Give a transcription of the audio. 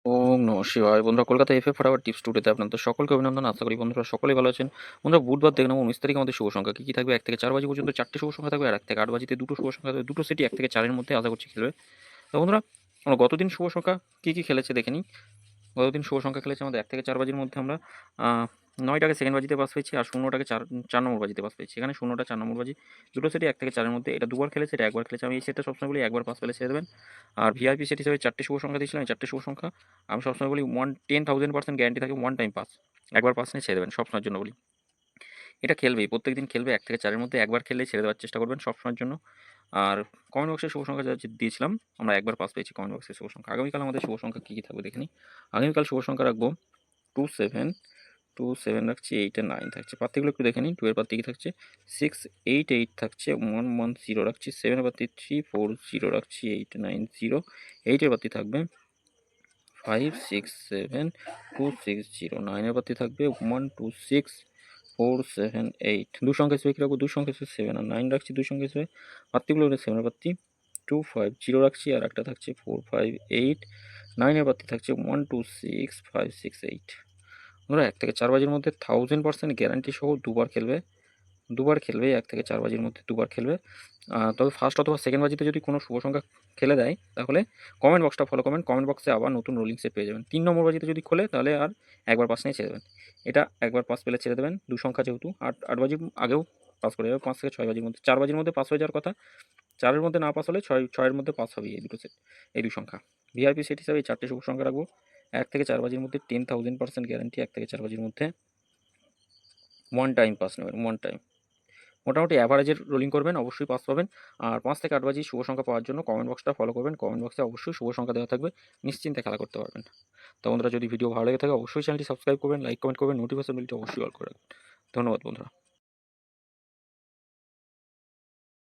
ওম নমঃ শিবায়। বন্ধুরা, কলকাতা এফএ ফটাফট টিপস টুডেতে আপনাদের সকলকে অভিনন্দন। আশা করি বন্ধুরা সকলেই ভালো আছেন। বন্ধুরা, বুধবার দেখে নেবো 19 তারিখ আমাদের শুভ সংখ্যা কী কী থাকবে। 1 থেকে 4 বাজি পর্যন্ত 4টে শুভ সংখ্যা থাকবে, আর 1 থেকে 8 বাজিতে 2টো শুভ সংখ্যা থাকবে। দুটো সেটই 1 থেকে 4-এর মধ্যে আশা করছি খেলবে। তো বন্ধুরা, আমরা গতদিন শুভ সংখ্যা কী কী খেলেছে দেখে নিই। গতদিন শুভ সংখ্যা খেলেছে আমাদের 1 থেকে 4 বাজির মধ্যে আমরা 9টাকে সেকেন্ড বাজিতে পাস পেয়েছি, আর 0টাকে 4 নম্বর বাজিতে পাস পেয়েছি। এখানে 0টা 4 নম্বর বাজি, দুটো সেটই 1 থেকে 4-এর মধ্যে। এটা দুবার খেলেছে, এটা একবার খেলেছে। আমি এই সেটটা সবসময় বলি একবার পাস পেলে ছেড়ে দেবেন। আর ভিআইপি সেট হিসেবে 4টে শুভ সংখ্যা দিয়েছিলাম। এই 4টে শুভ সংখ্যা আমি সবসময় বলি 10,000% গ্যারান্টি থাকে, ওয়ান টাইম পাস। একবার পাস নিয়ে ছেড়ে দেবেন, সবসময়ের জন্য বলি। এটা খেলবেই, প্রত্যেক দিন খেলবে। 1 থেকে 4-এর মধ্যে একবার খেললেই ছেড়ে দেওয়ার চেষ্টা করবেন সবসময়ের জন্য। আর কমেন্ট বক্সে শুভ সংখ্যা যা দিয়েছিলাম, আমরা একবার পাস পেয়েছি কমেন্ট বক্সে শুভ সংখ্যা। আগামীকাল আমাদের শুভ সংখ্যা কী কী থাকবে দেখে নিই। আগামীকাল শুভ সংখ্যা রাখবো 27, 27 রাখছি, 8 আর 9 থাকছে। প্রার্থীগুলো একটু দেখে নিন। 2 এর প্রার্থী কী থাকছে, 6, 8, 8 থাকছে, 1, 1, 0 রাখছি। 7 এর প্রার্থী 3, 4, 0 রাখছি, 8, 9, 0। 8 এর প্রার্থী থাকবে 5, 6, 7, 2, 6, 0। 9 এর প্রার্থী থাকবে 1, 2, 6, 4, 7, 8। দু সংখ্যা হিসেবে কী রাখবো, দু সংখ্যা হিসেবে 7 আর 9 রাখছি। দুই সংখ্যা হিসেবে প্রার্থীগুলো 7 এর প্রার্থী 2, 5, 0 রাখছি, আর একটা থাকছে 4, 5, 8। 9 এর প্রার্থী থাকছে 1, 2, 6, 5, 6, 8। ওরা 1 থেকে 4 বাজির মধ্যে 1000% গ্যারান্টি সহ দুবার খেলবে। 1 থেকে 4 বাজির মধ্যে দুবার খেলবে। তবে ফার্স্ট অথবা সেকেন্ড বাজিতে যদি কোনো শুভ সংখ্যা খেলে দেয়, তাহলে কমেন্ট বক্সটা ফলো করবেন। কমেন্ট বক্সে আবার নতুন রোলিং সেট পেয়ে যাবেন। 3 নম্বর বাজিতে যদি খোলে, তাহলে আর একবার পাস নিয়ে ছেড়ে দেবেন। এটা একবার পাস পেলে ছেড়ে দেবেন, দু সংখ্যা যেহেতু। 8 বাজির আগেও পাস করে যাবে। 5 থেকে 6 বাজির মধ্যে, 4 বাজির মধ্যে পাস হয়ে যাওয়ার কথা। 4-এর মধ্যে না পাস হলে 6-এর মধ্যে পাস হবে। এই দুটো সেট, এই দুই সংখ্যা ভিআইপি সেট হিসাবে এই 4টে শুভ সংখ্যা রাখবো। 1 থেকে 4 বাজির মধ্যে 10,000% গ্যারান্টি। 1 থেকে 4 বাজির মধ্যে ওয়ান টাইম পাস নেবেন, ওয়ান টাইম। মোটামুটি অ্যাভারেজের রোলিং করবেন, অবশ্যই পাস পাবেন। আর 5 থেকে 8 বাজি শুভ সংখ্যা পাওয়ার জন্য কমেন্ট বক্সটা ফলো করবেন। কমেন্ট বক্সে অবশ্যই শুভ সংখ্যা দেওয়া থাকবে, নিশ্চিন্তে খেলা করতে পারবেন। তো বন্ধুরা, যদি ভিডিও ভালো লেগে থাকে অবশ্যই চ্যানেলটি সাবস্ক্রাইব করবেন, লাইক কমেন্ট করবেন, নোটিফিকেশন বেলটি অবশ্যই অল করে রাখবেন। ধন্যবাদ বন্ধুরা।